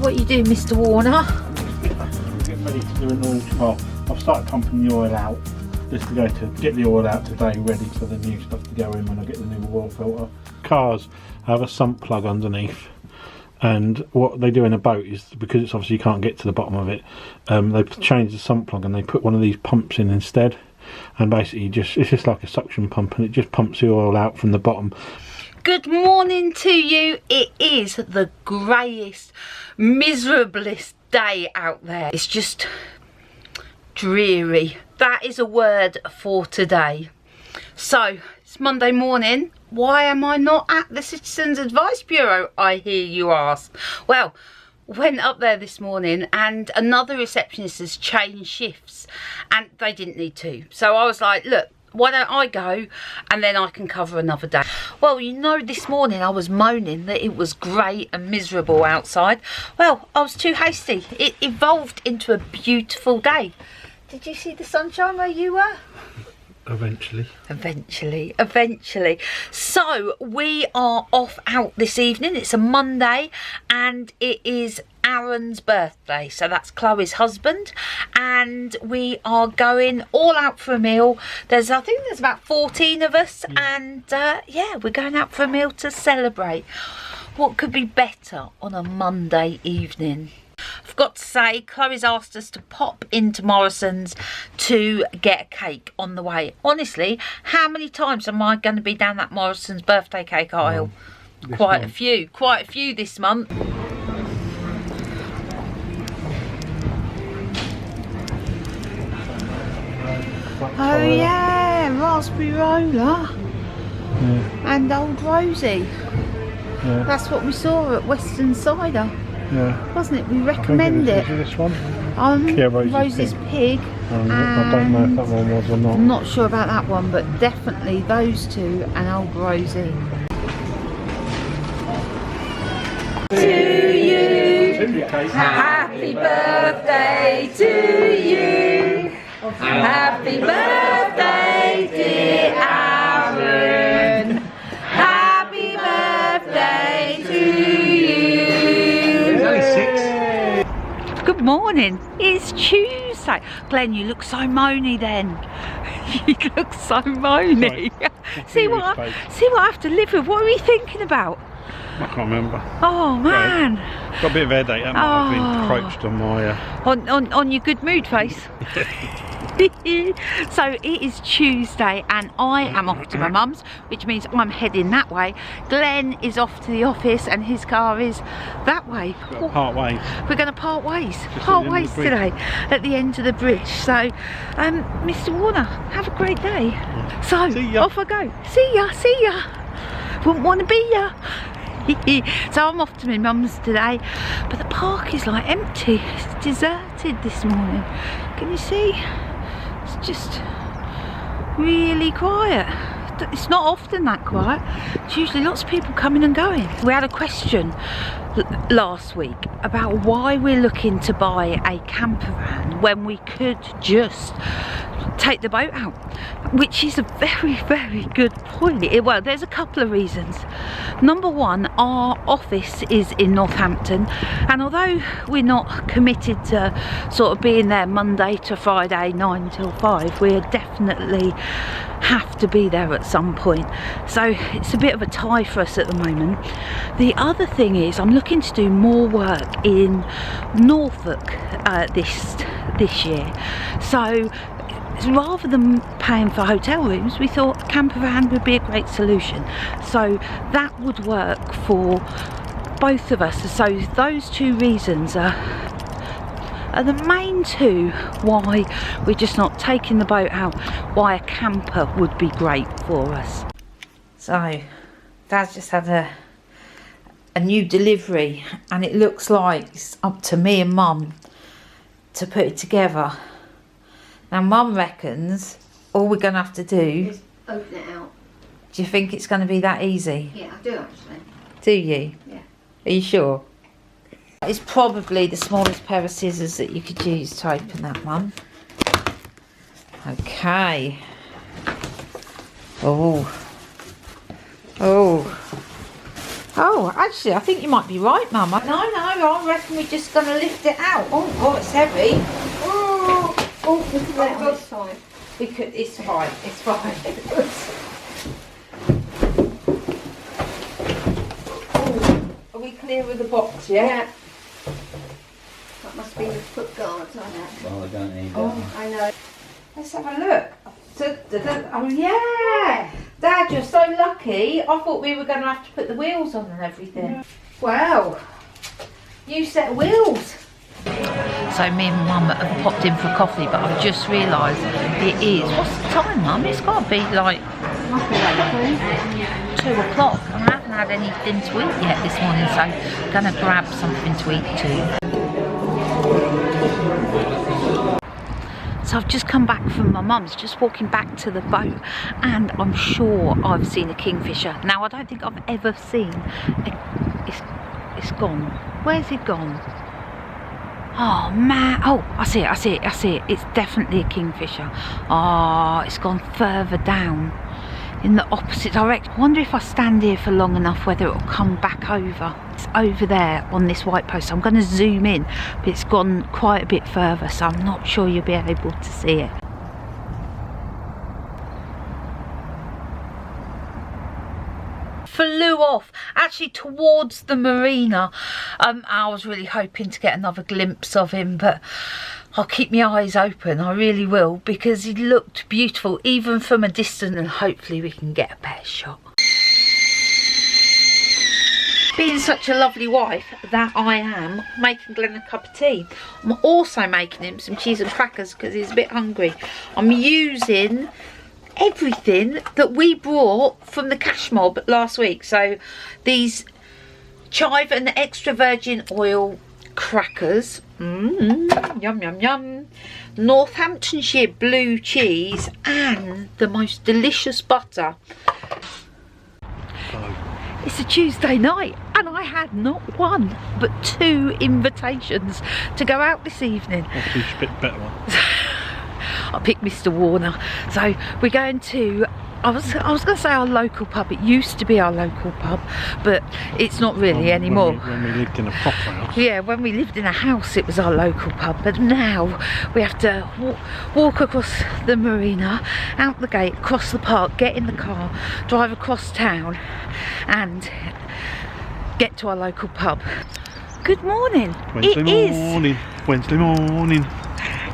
What are you doing, Mr. Warner? Getting ready to do an oil spot. I've started pumping the oil out. Just to go to get the oil out today, ready for the new stuff to go in when I get the new oil filter. Cars have a sump plug underneath, and what they do in a boat is, because it's obviously you can't get to the bottom of it, they change the sump plug and they put one of these pumps in instead, and basically it's just like a suction pump, and it just pumps the oil out from the bottom. Good morning to you. It is the greyest, miserablest day out there. It's just dreary. That is a word for today. So it's Monday morning. Why am I not at the Citizens Advice Bureau, I hear you ask? Well, went up there this morning and another receptionist has changed shifts and they didn't need to. So I was like, look, why don't I go and then I can cover another day. Well, you know, this morning I was moaning that it was grey and miserable outside. Well, I was too hasty. It evolved into a beautiful day. Did you see the sunshine where you were? Eventually. So we are off out this evening. It's a Monday and it is Aaron's birthday, so that's Chloe's husband, and we are going all out for a meal. I think there's about 14 of us, and yeah, we're going out for a meal to celebrate. What could be better on a Monday evening? I've got to say, Chloe's asked us to pop into Morrison's to get a cake on the way. Honestly, how many times am I going to be down that Morrison's birthday cake aisle? Quite a few this month. Oh yeah, raspberry roller and old Rosie. Yeah. That's what we saw at Western Cider. Yeah. Wasn't it? We recommend it. This one? Yeah, Rosie's Pig. I don't know if that one was or not. I'm not sure about that one, but definitely those two and old Rosie. To you, happy birthday to you. Happy birthday, dear Aaron. Happy birthday to you. It's only 6. Good morning. It's Tuesday. Glenn, you look so moany then. You look so moany. See what I have to live with. What are you thinking about? I can't remember. Oh man. Got a bit of a headache, haven't I? I've been encroached on my... On your good mood face. So it is Tuesday and I am off to my mum's, which means I'm heading that way. Glenn is off to the office and his car is that way. Part ways. We're going to part ways. Part ways today at the end of the bridge. So Mr. Warner, have a great day. So off I go. See ya. Wouldn't want to be ya. So I'm off to my mum's today, but the park is like empty. It's deserted this morning. Can you see? It's just really quiet. It's not often that quiet. It's usually lots of people coming and going. We had a question last week about why we're looking to buy a camper van when we could just take the boat out, which is a very, very good point. Well, there's a couple of reasons. Number one, our office is in Northampton, and although we're not committed to sort of being there Monday to Friday 9 till 5, we definitely have to be there at some point, so it's a bit of a tie for us at the moment. The other thing is I'm looking to do more work in Norfolk this year, so rather than paying for hotel rooms, we thought a camper van would be a great solution. So that would work for both of us. So those two reasons are the main two why we're just not taking the boat out, why a camper would be great for us. So Dad's just had a new delivery and it looks like it's up to me and Mum to put it together. Now Mum reckons all we're going to have to do is open it out. Do you think it's going to be that easy? Yeah, I do actually. Do you? Yeah. Are you sure? It's probably the smallest pair of scissors that you could use to open that one. Okay. Oh. Oh, actually, I think you might be right, Mama. No, I reckon we're just going to lift it out. Oh, it's heavy. Oh, look at that on this side. It's fine, it's fine. Are we clear of the box yet? Yeah. That must be the foot guards on that. Well, I don't need that. Oh, I know. Let's have a look. Oh yeah! Dad, you're so lucky. I thought we were going to have to put the wheels on and everything. Yeah. Wow. New set of wheels. So me and Mum have popped in for coffee, but I've just realised it is. What's the time, Mum? It's got to be like 2 o'clock. I haven't had anything to eat yet this morning, so I'm going to grab something to eat too. So I've just come back from my mum's, just walking back to the boat, and I'm sure I've seen a kingfisher. Now I don't think I've ever seen it's gone. Where's it gone? Oh man, oh I see it. It's definitely a kingfisher. Oh, it's gone further down in the opposite direction. I wonder if I stand here for long enough whether it'll come back over. It's over there on this white post, so I'm going to zoom in, but it's gone quite a bit further, so I'm not sure you'll be able to see it. Flew off actually towards the marina. I was really hoping to get another glimpse of him, but I'll keep my eyes open, I really will, because he looked beautiful even from a distance, and hopefully we can get a better shot. Being such a lovely wife that I am, making Glenn a cup of tea. I'm also making him some cheese and crackers because he's a bit hungry. I'm using everything that we brought from the cash mob last week. So these chive and extra virgin oil crackers, yum yum yum, Northamptonshire blue cheese, and the most delicious butter. It's a Tuesday night and I had not one but 2 invitations to go out this evening. That's a bit better one. I picked Mr. Warner. So we're going to, I was going to say our local pub. It used to be our local pub, but it's not really anymore. When we lived in a proper house. Yeah, when we lived in a house it was our local pub, but now we have to walk across the marina, out the gate, across the park, get in the car, drive across town and get to our local pub. Good morning. Wednesday morning.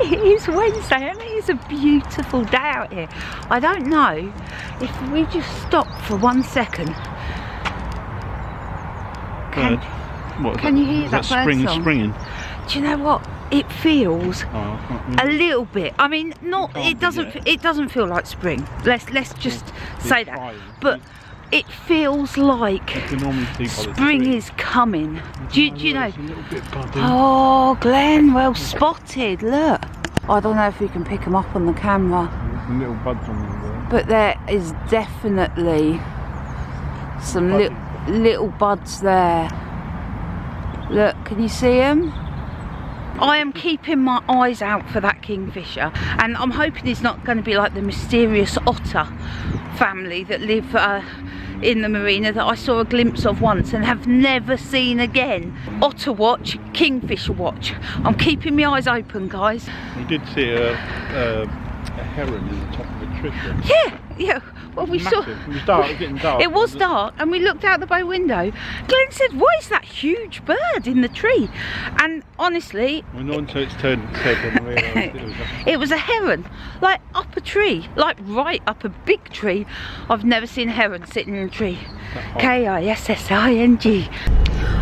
It is Wednesday and it is a beautiful day out here. I don't know if we just stop for 1 second. Can you hear that bird song? Springing? Do you know what? It feels a little bit. I mean, not. It doesn't feel like spring. Let's just say that. But it feels like spring is coming. Do you know? Oh, Glenn, well spotted. Look. I don't know if we can pick them up on the camera. Little buds on them there. But there is definitely some little buds there. Look, can you see them? I am keeping my eyes out for that kingfisher, and I'm hoping he's not going to be like the mysterious otter family that live in the marina that I saw a glimpse of once and have never seen again. Otter watch, kingfisher watch. I'm keeping my eyes open, guys. We did see a heron in the top of a tree. Yeah. Well, we Massive. saw. It was dark. It was getting dark. It was dark, and we looked out the bow window. Glenn said, "What is that huge bird in the tree?" And honestly, well, not until it's turned its head and realised it was a heron, like up a tree, like right up a big tree. I've never seen a heron sitting in a tree. K-I-S-S-I-N-G.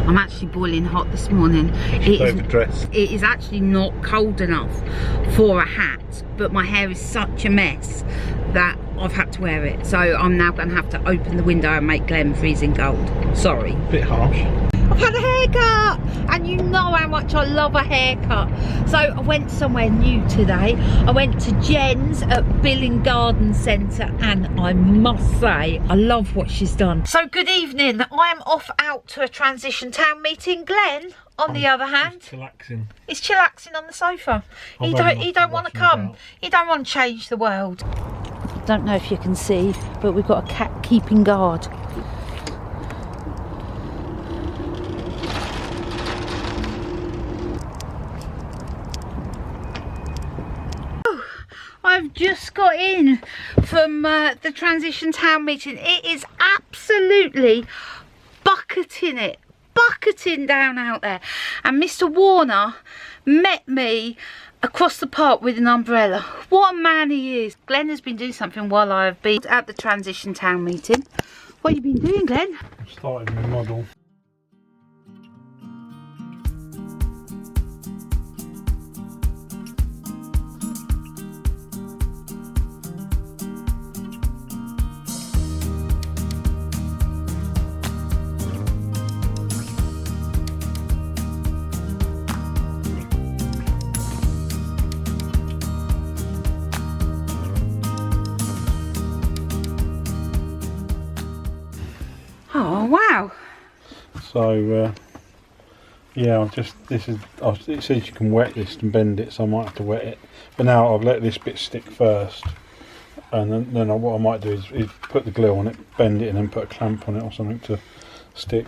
I'm actually boiling hot this morning. It is actually not cold enough for a hat, but my hair is such a mess that I've had to wear it. So I'm now going to have to open the window and make Glenn freezing cold. Sorry. bit harsh. I've had a haircut, and you know how much I love a haircut. So I went somewhere new today. I went to Jen's at Billing Garden Centre, and I must say I love what she's done. So good evening. I am off out to a transition town meeting. Glenn, on the other hand, he's chillaxing on the sofa. He don't want to come. He don't want to change the world. I don't know if you can see, but we've got a cat keeping guard. got in from the transition town meeting. It is absolutely bucketing down out there. And Mr. Warner met me across the park with an umbrella. What a man he is. Glenn has been doing something while I've been at the transition town meeting. What have you been doing, Glenn? I started my model. Oh wow. So yeah, it says you can wet this and bend it, so I might have to wet it. But now I've let this bit stick first, and then what I might do is put the glue on it, bend it, and then put a clamp on it or something to stick.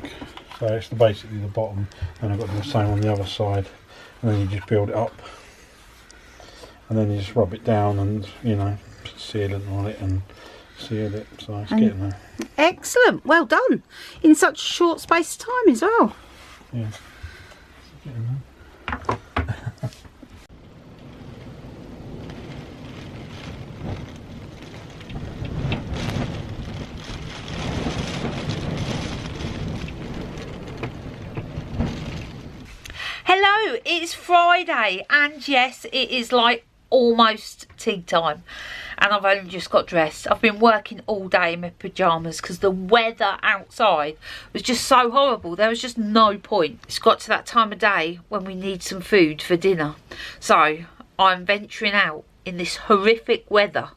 So it's basically the bottom, and I've got to do the same on the other side, and then you just build it up, and then you just rub it down and, you know, put sealant on it and seal it. So it's getting there. Excellent, well done in such a short space of time as well. Yeah. Hello, it's Friday, and yes, it is like almost tea time, and I've only just got dressed. I've been working all day in my pyjamas because the weather outside was just so horrible. There was just no point. It's got to that time of day when we need some food for dinner, so I'm venturing out in this horrific weather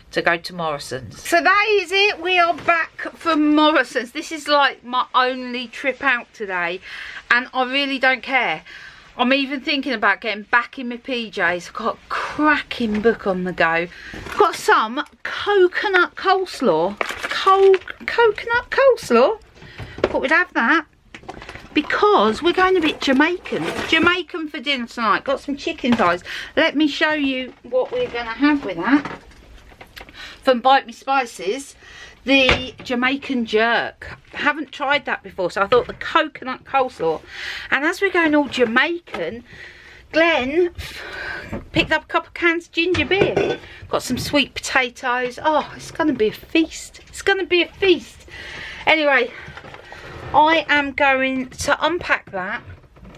to go to Morrison's. So that is it, we are back from Morrison's. This is like my only trip out today, and I really don't care. I'm even thinking about getting back in my PJs. I've got a cracking book on the go. Got some coconut coleslaw. Coconut coleslaw? Thought we'd have that. Because we're going a bit Jamaican. Jamaican for dinner tonight. Got some chicken thighs. Let me show you what we're going to have with that. From Bite Me Spices, the Jamaican jerk. Haven't tried that before, so I thought the coconut coleslaw. And as we're going all Jamaican, Glenn picked up a couple of cans of ginger beer. Got some sweet potatoes. Oh, it's going to be a feast. It's going to be a feast. Anyway, I am going to unpack that,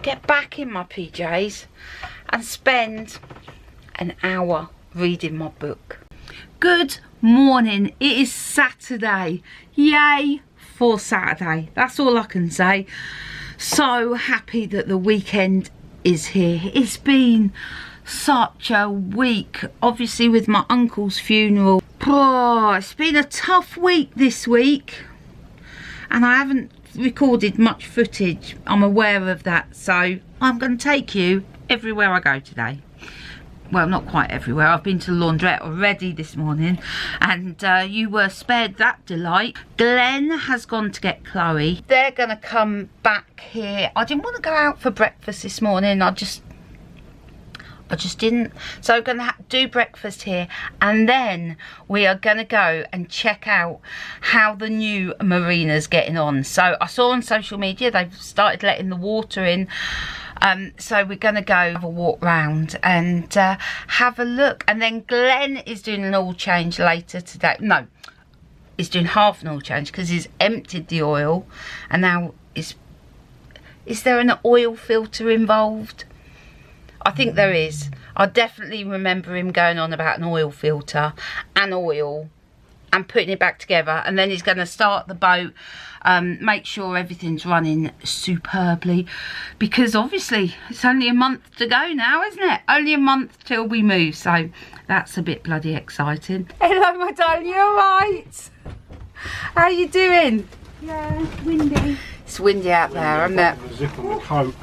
get back in my PJs, and spend an hour reading my book. Good morning, it is Saturday. Yay for Saturday, that's all I can say. So happy that the weekend is here. It's been such a week, obviously with my uncle's funeral. Oh, it's been a tough week this week, and I haven't recorded much footage. I'm aware of that, so I'm going to take you everywhere I go today. Well, not quite everywhere. I've been to the laundrette already this morning, and you were spared that delight. Glenn has gone to get Chloe. They're going to come back here. I didn't want to go out for breakfast this morning. I just didn't. So I'm going to do breakfast here, and then we are going to go and check out how the new marina's getting on. So I saw on social media they've started letting the water in. So we're going to go have a walk round and have a look. And then Glenn is doing an oil change later today. No, he's doing half an oil change because he's emptied the oil. And now is there an oil filter involved? I think there is. I definitely remember him going on about an oil filter and oil and putting it back together. And then he's going to start the boat, make sure everything's running superbly, because obviously it's only a month to go now, isn't it? Only a month till we move, so that's a bit bloody exciting. Hello, my darling, you all right? How are you doing? Yeah, windy. It's windy out there, isn't it? The zip on the coat.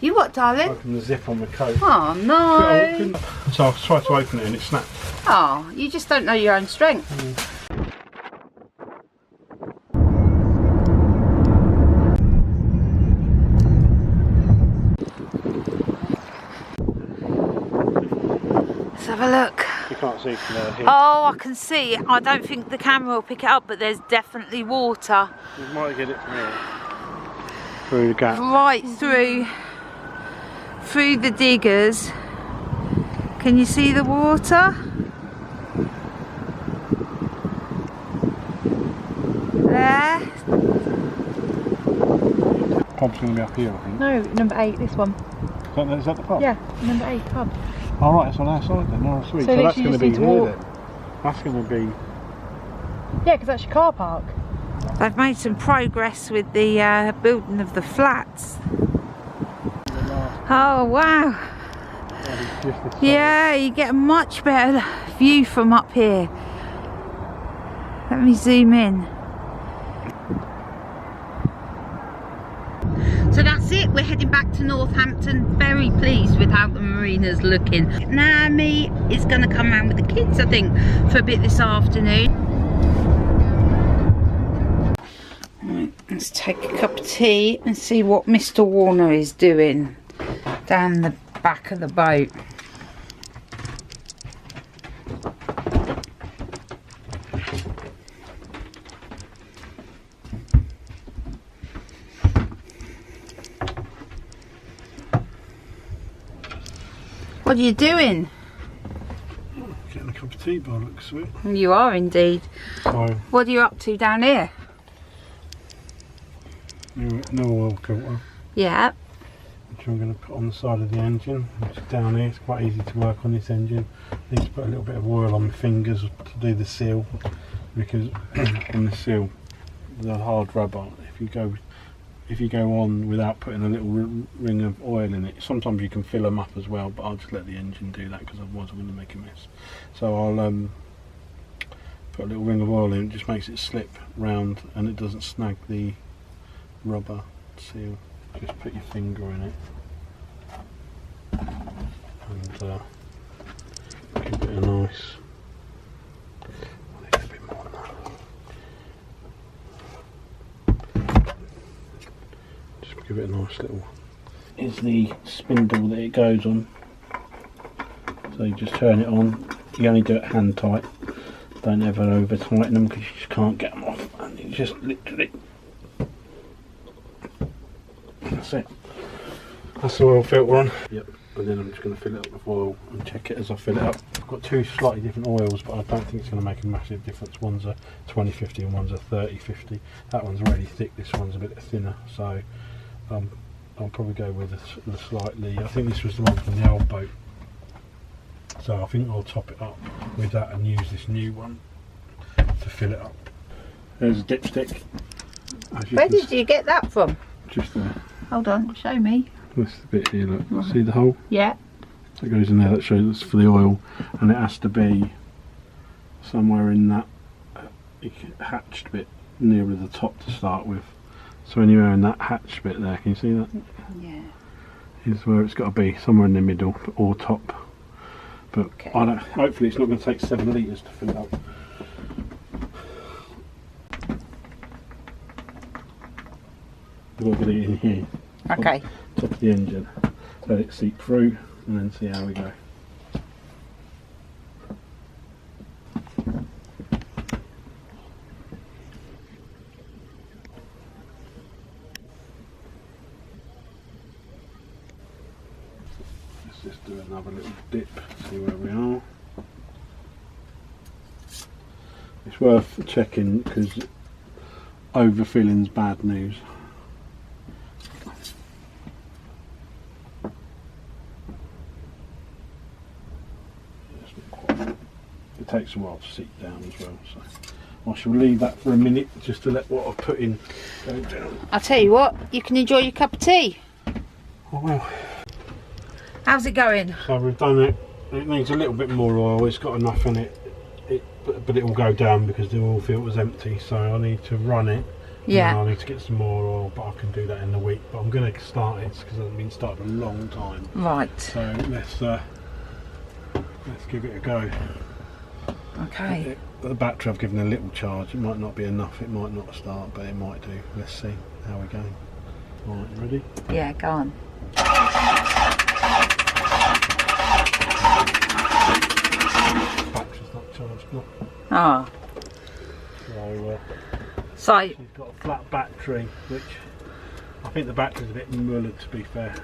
You what, darling? Open the zip on the coat. Oh no. So I tried to open it and it snapped. Oh, you just don't know your own strength. Let's have a look. The can't see from there. Here. Oh, I can see it. I don't think the camera will pick it up, but there's definitely water. We might get it from here. Through the gap. Right through the diggers. Can you see the water? There. Pub's going to be up here, I think. No, number 8, this one. Is that the pub? Yeah, number 8 pub. Oh right, it's on our side then. Oh sweet. So that's going to be here then. That's going to be... Yeah, because that's your car park. They've made some progress with the building of the flats. Oh wow. Yeah, you get a much better view from up here. Let me zoom in. So that's it, we're heading back to Northampton. Very pleased with how the marina's looking. Naomi is going to come round with the kids, I think, for a bit this afternoon. Right, let's take a cup of tea and see what Mr. Warner is doing down the back of the boat. What are you doing? Getting a cup of tea by the looks of it. You are indeed. So, what are you up to down here? no oil filter. Yeah. Which I'm going to put on the side of the engine, which is down here. It's quite easy to work on this engine. I need to put a little bit of oil on my fingers to do the seal, because on the seal, the hard rubber, if you go on without putting a little ring of oil in it, sometimes you can fill them up as well, but I'll just let the engine do that because otherwise I'm going to make a mess. So I'll put a little ring of oil in, it just makes it slip round and it doesn't snag the rubber seal. Just put your finger in it and give it a nice... I need a bit more than that. Give it a nice little... Is the spindle that it goes on. So you just turn it on. You only do it hand tight. Don't ever over tighten them because you just can't get them off. And you just literally... That's it. That's the oil filter on. Yep. And then I'm just going to fill it up with oil and check it as I fill it up. I've got two slightly different oils, but I don't think it's going to make a massive difference. One's a 2050 and one's a 3050. That one's really thick. This one's a bit thinner. So I'll probably go with the slightly... I think this was the one from the old boat. So I think I'll top it up with that and use this new one to fill it up. There's a dipstick. Where did you get that from? Just there. Hold on, show me. This bit here, look. Right. See the hole? Yeah. That goes in there, that shows it's for the oil, and it has to be somewhere in that hatched bit nearer the top to start with. So anywhere in that hatched bit there, can you see that? Yeah. Is where it's got to be, somewhere in the middle or top. But okay. Hopefully it's not going to take 7 litres to fill it up. We've got to get it in here. Okay. Top of the engine. Let it seep through and then see how we go. Let's just do another little dip, see where we are. It's worth checking because overfilling's bad news. It takes a while to seep down as well, so I shall leave that for a minute just to let what I've put in go down. I'll tell you what, you can enjoy your cup of tea. Oh well. How's it going? So we've done it. It needs a little bit more oil. It's got enough in it, but it will go down because the oil filter's empty. So I need to run it. Yeah. I need to get some more oil, but I can do that in the week. But I'm going to start it because it hasn't been started a long time. Right. So let's give it a go. Okay. The battery I've given a little charge. It might not be enough. It might not start, but it might do. Let's see how we're going. Right, ready? Yeah, go on. charged now. Ah. So she's got a flat battery, which I think the battery's a bit mullered, to be fair.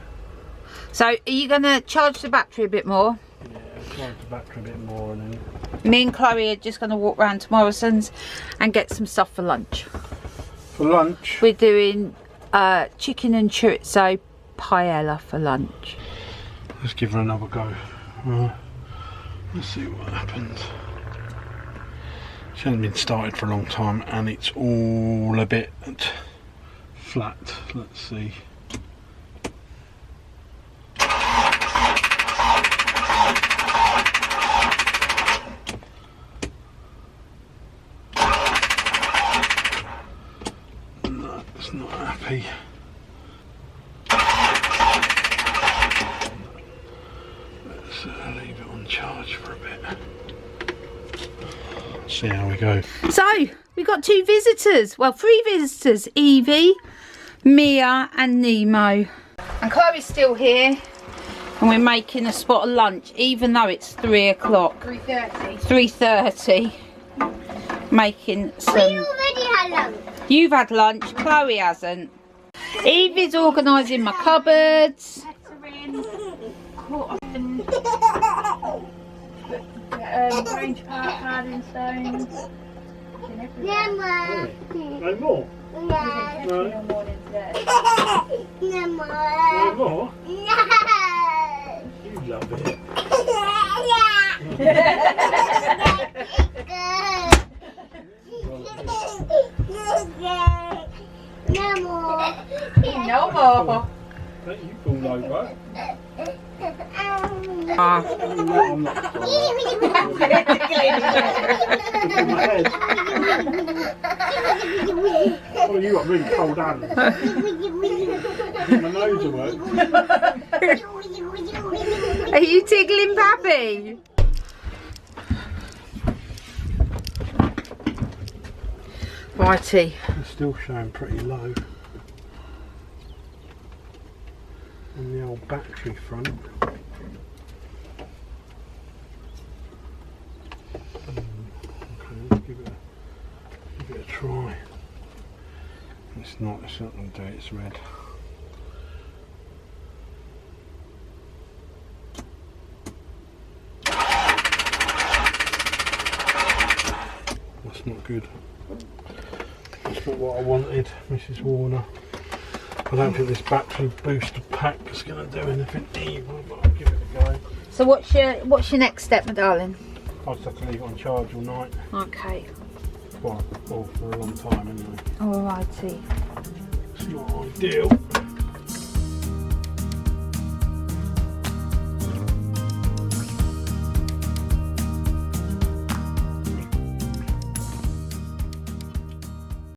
So are you going to charge the battery a bit more? Yeah, charge the battery a bit more, and then Me and Chloe are just going to walk round to Morrison's and get some stuff for lunch. for lunch. We're doing chicken and chorizo paella for lunch. Let's give her another go. Let's see what happens. She hasn't been started for a long time and it's all a bit flat. Let's see. No, it's not happy. Let's leave it on charge for a bit. See how we go. So we got 2 visitors, well 3 visitors, Evie, Mia and Nemo. And Chloe's still here and we're making a spot of lunch even though it's 3 o'clock. 3:30. 3:30. Making some... We already had lunch. You've had lunch, Chloe hasn't. Evie's organising my cupboards. Range harding stones. No more? Yeah. No. No more. No more? No. You love it. No more. No more. Don't you fall over. Ah. I'm not my head. Oh, you got really cold hands. My nose will work. Are you tickling Pappy? Righty. It's still showing pretty low. On the old battery front. Okay, let's give it a try. It's not going to do it, it's red. That's not good. That's not what I wanted, Mrs. Warner. I don't think this battery booster pack is going to do anything either, but I'll give it a go. So what's your next step, my darling? I'll just have to leave it on charge all night. Okay. Well, for a long time anyway. Alrighty. It's not ideal.